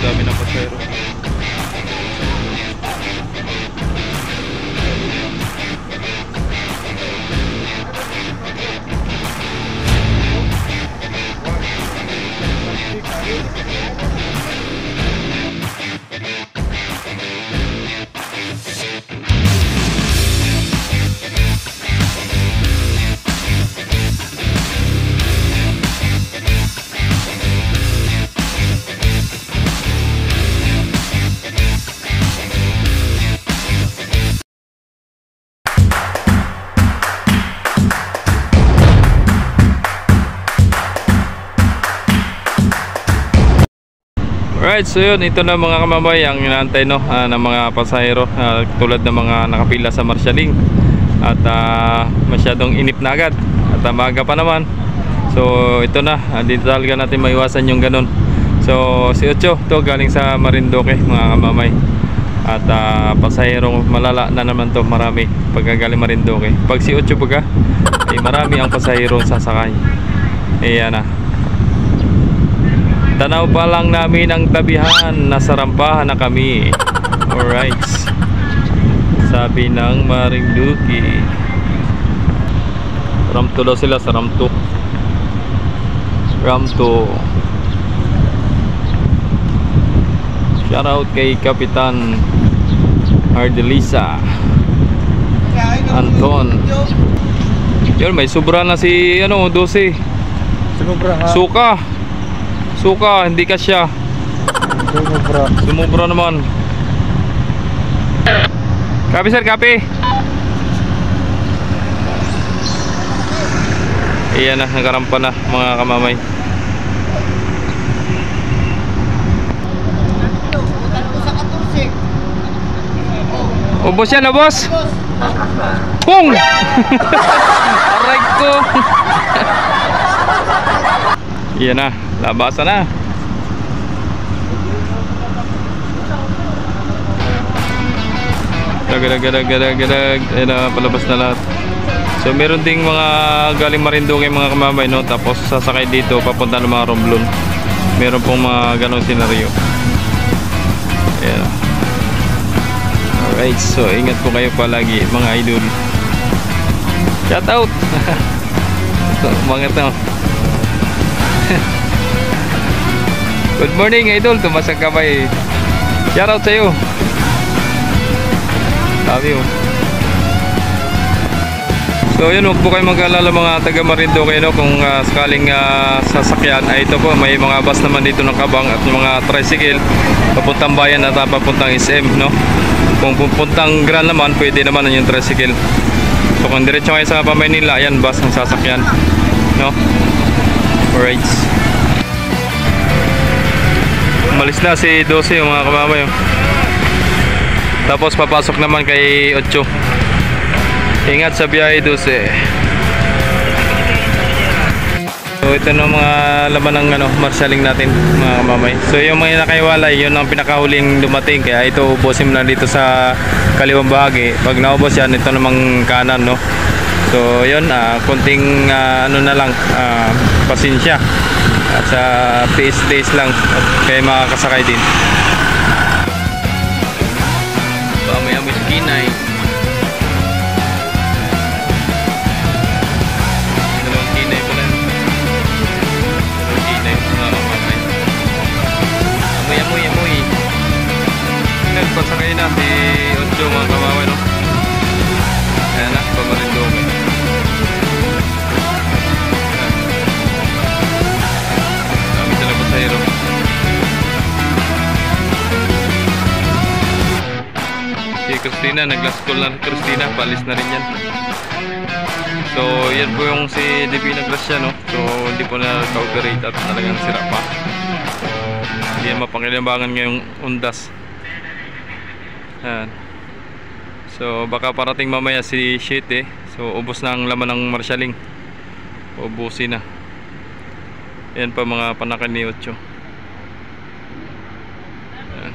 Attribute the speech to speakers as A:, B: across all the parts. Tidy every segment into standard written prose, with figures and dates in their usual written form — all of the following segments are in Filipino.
A: dami ng pasahero. Alright, so yun, ito na mga kamamay ang inaantay ng mga pasahero tulad ng mga nakapila sa marshaling at masyadong inip na agad at maaga pa naman. So ito na, dito talaga natin maiwasan yung ganun. So si Ocho to galing sa Marinduque mga kamamay at pasahero malala na naman to, marami pagkagaling Marinduque. Pag si Ocho baga ay marami ang pasahero sasakay. Ayan na, tanaw pa lang namin ang tabihan, nasa rampahan na kami. Alright, sabi ng Marinduque. Ramto daw sila, sa Ramto. Shout out kay Kapitan Ardelisa Anton. Yun, may sobra na si 12. Suka, hindi ka siya. Sumubra naman. Kape sir, kape. Iyan na, nagarampa na mga kamamay. Ubos yan, ubos. Pung! Aray ko. Iyan na, labasan na. Gadag. Ayan na, palabas na lahat. So meron ding mga galing Marinduque mga kamamay, no? Tapos sasakay dito papunta ng mga Romblon. Meron pong mga ganong senaryo. Ayan. Alright, so ingat po kayo palagi mga idol. Shout out. Umangat na. Good morning idol, tumasang kamay. Shout out sa'yo. Sabi mo. So yun, huwag po kayo mag-alala mga taga Marinduque, no? Kung sakaling sasakyan ay ito po, may mga bus naman dito ng Kabang at mga tricycle papuntang bayan at papuntang SM, no? Kung pupuntang Gran naman, pwede naman yung tricycle. So kung diretso kayo sa Maynila, yan bus ang sasakyan, no? Alright, umalis na si 12 yung mga kamamay, oh. Tapos papasok naman kay 8. Ingat sa biyahe 12. So ito na mga laman ng marshaling natin mga kamamay. So yung mga nakaiwalay, yun ang pinakahuling dumating. Kaya ito ubusin mo lang dito sa kaliwang bahagi. Pag naubos yan, ito namang kanan, no? So yun, kunting na lang, pasensya. At sa tiis lang at kaya makakasakay din. So may amoy skinay. Pasakay na si 8 mga kamamay, no? Ayan na, Marinduque. Dami sila pasahero. Si Christina, nag-last call na Christina, palis na rin yan. So yan po yung si Divina Gracia, no? So hindi po na ka-operate at talagang sira pa. Hindi yan mapanginabangan ngayong undas. Ayan. So baka parating mamaya si shit, eh. So ubos na ang laman ng marshaling. Ubusin na. Ayan pa mga panakan ni 8. Ayan.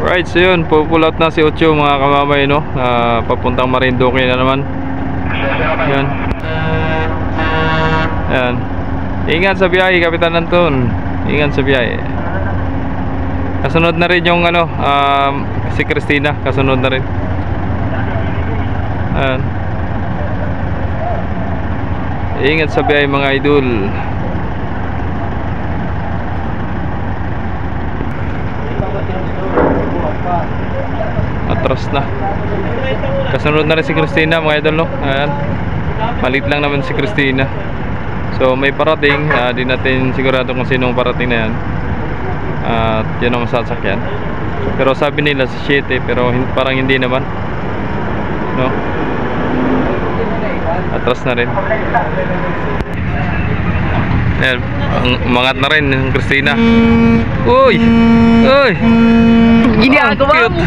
A: Alright, so yun, pupull out na si 8 mga kamamay, no? Papuntang Marinduque na naman. Ayan. Ayan. Ingat sa biyahe, Kapitan Anton. Ingat sa biyahe. Kasunod na rin yung ano, si Christina. Kasunod na rin. Ayan. Ingat sa biyahe mga idol. Atras na. Kasunod na rin si Christina mga idol, no? Ayan. Malit lang naman si Christina. So may parating, di natin sigurado kung sinong parating na yan. At yun ang sasakyan. Pero sabi nila sa 7, pero parang hindi naman, no? Atras na rin. Ayan, umangat na rin yung Christina. Uy! Uy!
B: Ginagawa mo!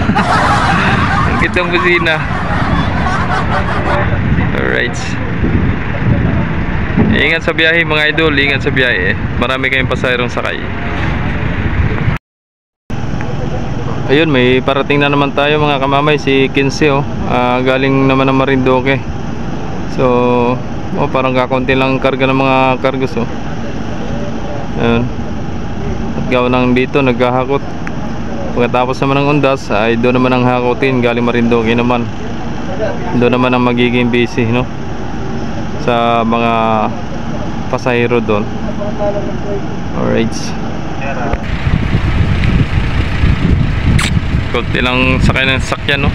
A: Ang cute ang busina. Alright. Ingat sa biyahe mga idol, ingat sa biyahe. Marami kayong pasahirong sakay. Ayun, may parating na naman tayo mga kamamay, si 15 oh. Galing naman ng Marinduque. So, parang kakunti lang karga ng mga kargos oh. Ayun. At gawa nang dito, naghahakot. Pagkatapos naman ng undas, ay doon naman ang hakutin, galing Marinduque naman. Doon naman ang magiging busy, no? Sa mga pasahero doon. Alright. Kunti lang sakay ng sakyan, no?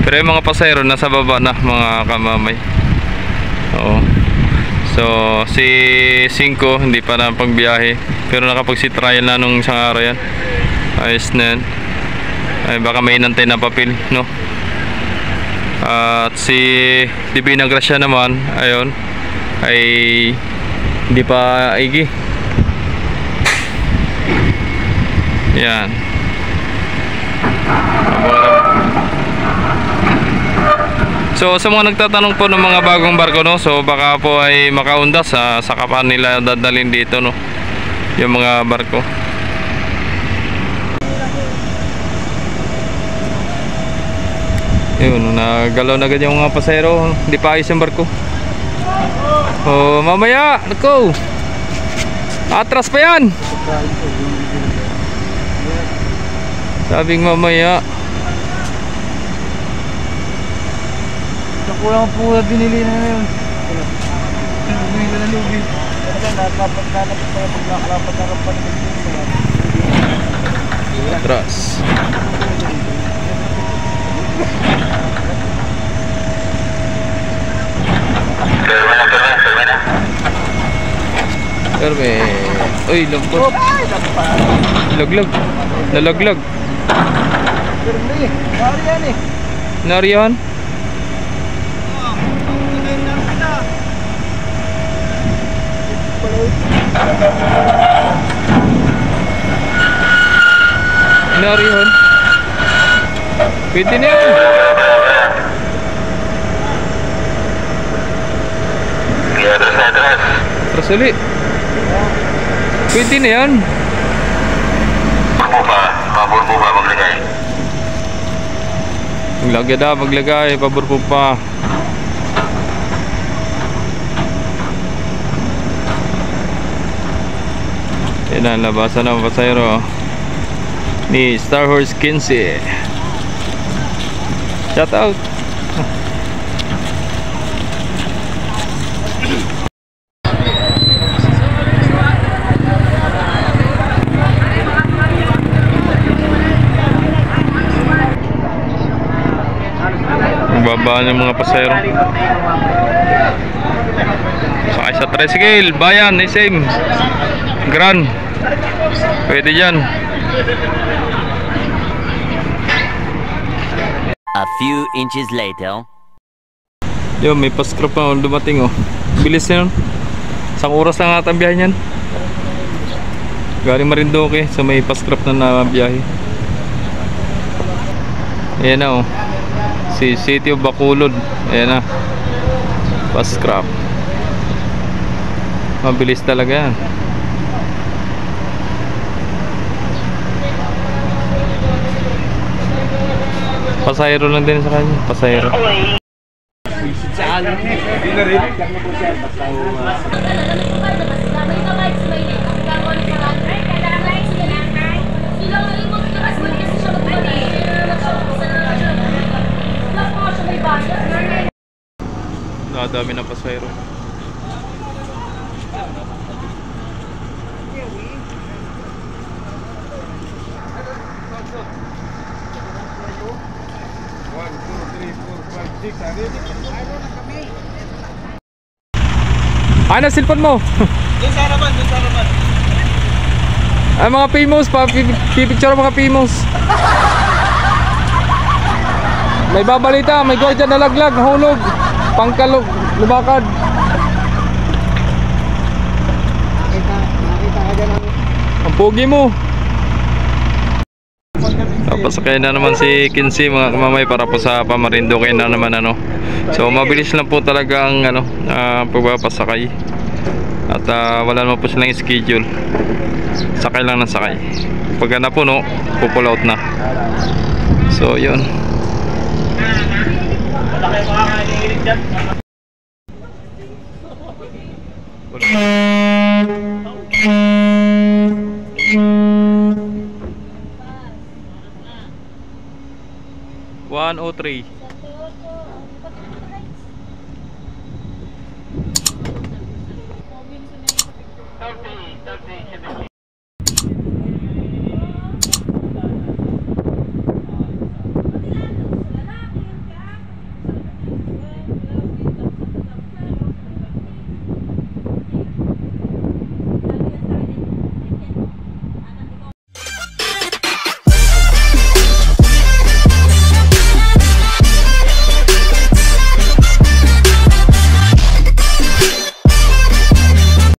A: Pero yung mga pasahero nasa baba na mga kamamay. Oo. So si 5 hindi pa na pagbiyahe, pero nakapag-sit trial na nung isang araw yan. Ayos na yan. Ay baka may inantay na papel, no? At si Divina Gracia naman, ayun, ay hindi pa igi. Yan. So sa mga nagtatanong po ng mga bagong barko, no, so baka po ay makaundas sa kapan nila dadalhin dito, no, yung mga barko. Yun, nagalaw na agad yung mga pasahero. Hindi pa ayos yung barko. Oh, mamaya, nako. Atras pa yan. Sabing mamaya.
B: Nakulang po na binili na yun. Binili na lubi.
A: Atras. Karme. Uy, lambot. Laglag. Nalaglag. Nariyan. Nariyan. Pwede na yan. Terus ulit. Pwede na yan.
C: Pabor po ba maglagay?
A: Maglagay na, maglagay. Pabor po pa. Yan ang labasan ng pasayro ni Star Horse 15. Shout out. Baba ng mga pasahero. Sakay sa tricycle, bayan, SM, Grand. Pwede dyan.
D: A few inches later.
A: Yo, may pascrap na dumating oh. Bilis na yun. Isang oras lang ata ang biyahe niyan. Galing Marinduque, so may pascrap na biyahe. Ayan na oh. Si City of Bacolod. Ayan na. Pascrap. Mabilis talaga yan. Pasahero lang din sa kanya. Pasahero. Nakadami ng pasahero. Ano cellphone mo?
B: Doon sa harapan, doon sa harapan.
A: Ay mga famous pa, pipicture mga famous. May babalita, may gwardiya nalaglag, nahulog, pangkalog, lumakad.
B: Nakita ka dyan ang...
A: Ang pogi mo. Papasakay na naman si Kinsey mga kamamay para po sa Pamarinduque na naman ano. So mabilis lang po talaga ang ano, pagpapasakay. At wala naman po silang schedule. Sakay lang ng sakay. Pagka napuno, pupull out na. So yun. One o three.